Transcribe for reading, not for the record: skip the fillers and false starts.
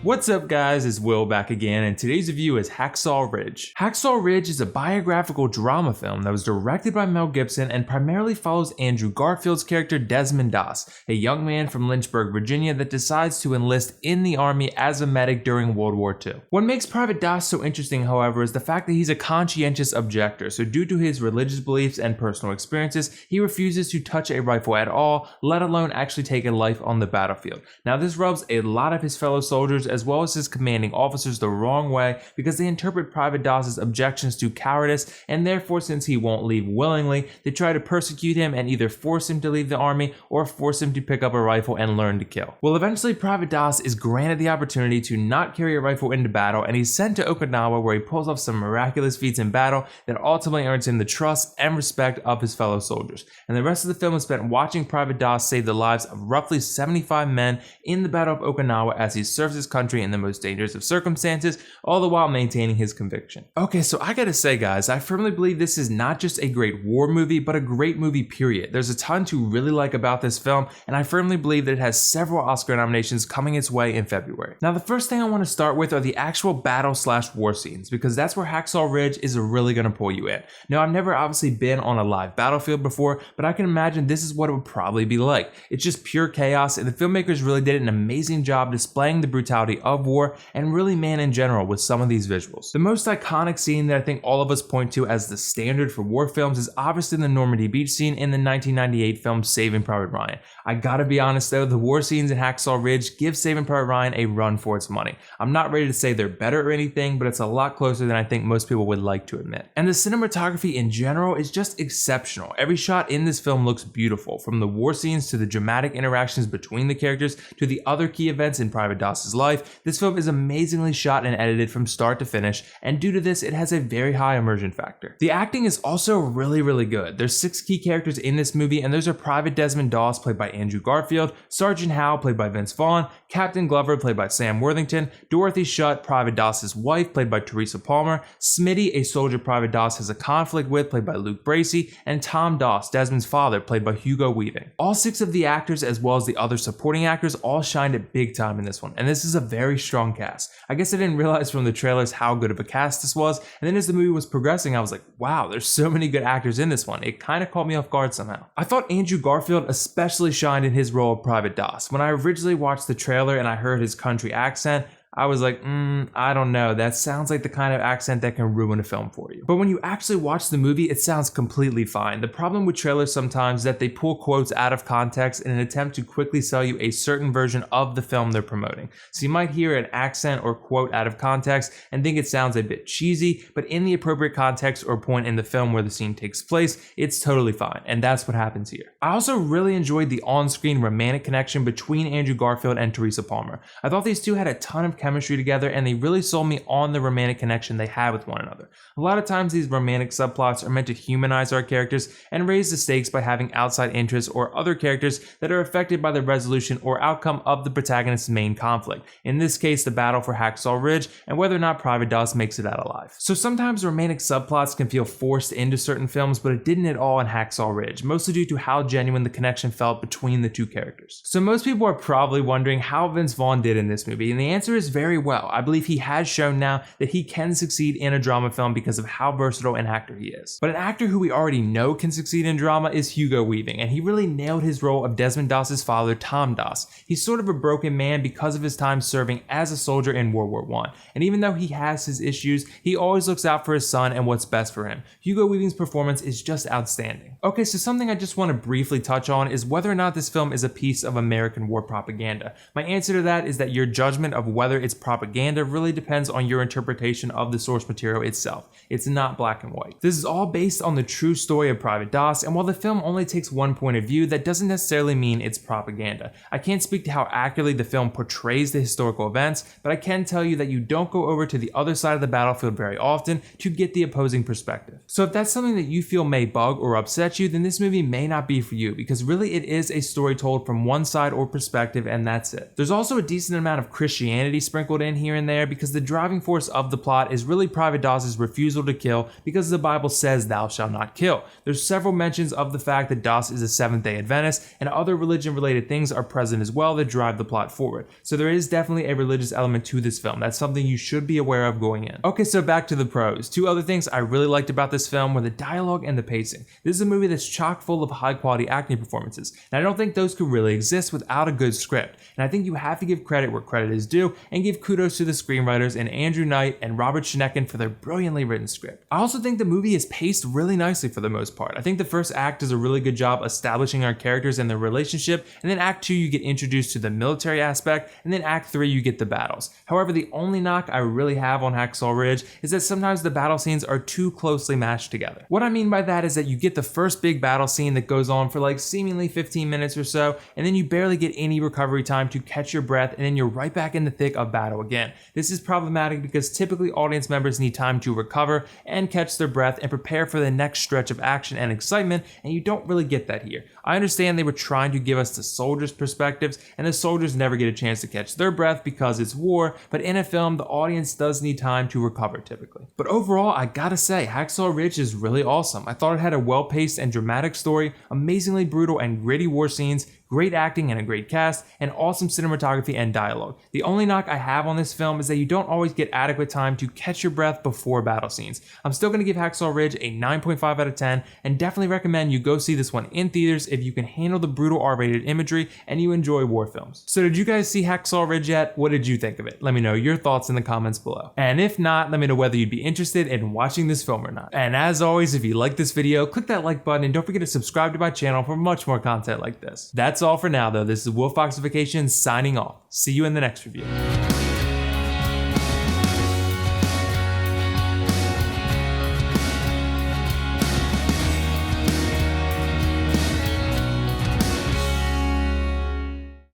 What's up guys, it's Will back again, and today's review is Hacksaw Ridge. Hacksaw Ridge is a biographical drama film that was directed by Mel Gibson and primarily follows Andrew Garfield's character Desmond Doss, a young man from Lynchburg, Virginia that decides to enlist in the army as a medic during World War II. What makes Private Doss so interesting, however, is the fact that he's a conscientious objector, so due to his religious beliefs and personal experiences, he refuses to touch a rifle at all, let alone actually take a life on the battlefield. Now this rubs a lot of his fellow soldiers as well as his commanding officers the wrong way because they interpret Private Doss's objections to cowardice, and therefore since he won't leave willingly, they try to persecute him and either force him to leave the army or force him to pick up a rifle and learn to kill. Well, eventually Private Doss is granted the opportunity to not carry a rifle into battle, and he's sent to Okinawa where he pulls off some miraculous feats in battle that ultimately earns him the trust and respect of his fellow soldiers. And the rest of the film is spent watching Private Doss save the lives of roughly 75 men in the Battle of Okinawa as he serves his country in the most dangerous of circumstances, all the while maintaining his conviction. Okay, so I gotta say guys, I firmly believe this is not just a great war movie, but a great movie period. There's a ton to really like about this film, and I firmly believe that it has several Oscar nominations coming its way in February. Now the first thing I want to start with are the actual battle/war scenes, because that's where Hacksaw Ridge is really gonna pull you in. Now I've never obviously been on a live battlefield before, but I can imagine this is what it would probably be like. It's just pure chaos, and the filmmakers really did an amazing job displaying the brutality of war and really man in general with some of these visuals. The most iconic scene that I think all of us point to as the standard for war films is obviously the Normandy beach scene in the 1998 film Saving Private Ryan. I gotta be honest though, the war scenes in Hacksaw Ridge give Saving Private Ryan a run for its money. I'm not ready to say they're better or anything, but it's a lot closer than I think most people would like to admit. And the cinematography in general is just exceptional. Every shot in this film looks beautiful, from the war scenes to the dramatic interactions between the characters to the other key events in Private Doss's life. This film is amazingly shot and edited from start to finish, and due to this, it has a very high immersion factor. The acting is also really good. There's 6 key characters in this movie, and those are Private Desmond Doss, played by Andrew Garfield, Sergeant Howe, played by Vince Vaughn, Captain Glover, played by Sam Worthington, Dorothy Shutt, Private Doss's wife, played by Teresa Palmer, Smitty, a soldier Private Doss has a conflict with, played by Luke Bracey, and Tom Doss, Desmond's father, played by Hugo Weaving. All 6 of the actors, as well as the other supporting actors, all shined at big time in this one, and this is a very strong cast. I guess I didn't realize from the trailers how good of a cast this was, and then as the movie was progressing, I was like, wow, there's so many good actors in this one. It kind of caught me off guard somehow. I thought Andrew Garfield especially shined in his role of Private Doss. When I originally watched the trailer and I heard his country accent, I was like, I don't know, that sounds like the kind of accent that can ruin a film for you. But when you actually watch the movie, it sounds completely fine. The problem with trailers sometimes is that they pull quotes out of context in an attempt to quickly sell you a certain version of the film they're promoting. So you might hear an accent or quote out of context and think it sounds a bit cheesy, but in the appropriate context or point in the film where the scene takes place, it's totally fine, and that's what happens here. I also really enjoyed the on-screen romantic connection between Andrew Garfield and Teresa Palmer. I thought these two had a ton of chemistry together, and they really sold me on the romantic connection they had with one another. A lot of times these romantic subplots are meant to humanize our characters and raise the stakes by having outside interests or other characters that are affected by the resolution or outcome of the protagonist's main conflict. In this case, the battle for Hacksaw Ridge and whether or not Private Doss makes it out alive. So sometimes romantic subplots can feel forced into certain films, but it didn't at all in Hacksaw Ridge, mostly due to how genuine the connection felt between the two characters. So most people are probably wondering how Vince Vaughn did in this movie, and the answer is very well. I believe he has shown now that he can succeed in a drama film because of how versatile an actor he is. But an actor who we already know can succeed in drama is Hugo Weaving, and he really nailed his role of Desmond Doss's father, Tom Doss. He's sort of a broken man because of his time serving as a soldier in World War I, and even though he has his issues, he always looks out for his son and what's best for him. Hugo Weaving's performance is just outstanding. Okay, so something I just want to briefly touch on is whether or not this film is a piece of American war propaganda. My answer to that is that your judgment of whether it's propaganda really depends on your interpretation of the source material itself. It's not black and white. This is all based on the true story of Private Doss, and while the film only takes one point of view, that doesn't necessarily mean it's propaganda. I can't speak to how accurately the film portrays the historical events, but I can tell you that you don't go over to the other side of the battlefield very often to get the opposing perspective. So if that's something that you feel may bug or upset you, then this movie may not be for you, because really it is a story told from one side or perspective, and that's it. There's also a decent amount of Christianity spread sprinkled in here and there because the driving force of the plot is really Private Doss's refusal to kill because the Bible says thou shalt not kill. There's several mentions of the fact that Doss is a Seventh-day Adventist, and other religion-related things are present as well that drive the plot forward. So there is definitely a religious element to this film. That's something you should be aware of going in. Okay, so back to the pros. Two other things I really liked about this film were the dialogue and the pacing. This is a movie that's chock full of high-quality acting performances, and I don't think those could really exist without a good script. And I think you have to give credit where credit is due and give kudos to the screenwriters and Andrew Knight and Robert Schnecken for their brilliantly written script. I also think the movie is paced really nicely for the most part. I think the first act does a really good job establishing our characters and their relationship, and then act 2 you get introduced to the military aspect, and then act 3 you get the battles. However, the only knock I really have on Hacksaw Ridge is that sometimes the battle scenes are too closely matched together. What I mean by that is that you get the first big battle scene that goes on for like seemingly 15 minutes or so, and then you barely get any recovery time to catch your breath, and then you're right back in the thick of battle again. This is problematic because typically audience members need time to recover and catch their breath and prepare for the next stretch of action and excitement, and you don't really get that here. I understand they were trying to give us the soldiers' perspectives, and the soldiers never get a chance to catch their breath because it's war, but in a film, the audience does need time to recover typically. But overall, I gotta say, Hacksaw Ridge is really awesome. I thought it had a well-paced and dramatic story, amazingly brutal and gritty war scenes, great acting and a great cast, and awesome cinematography and dialogue. The only knock I have on this film is that you don't always get adequate time to catch your breath before battle scenes. I'm still going to give Hacksaw Ridge a 9.5 out of 10, and definitely recommend you go see this one in theaters if you can handle the brutal R-rated imagery and you enjoy war films. So did you guys see Hacksaw Ridge yet? What did you think of it? Let me know your thoughts in the comments below. And if not, let me know whether you'd be interested in watching this film or not. And as always, if you like this video, click that like button and don't forget to subscribe to my channel for much more content like this. That's all for now though. This is WillFoxification signing off. See you in the next review.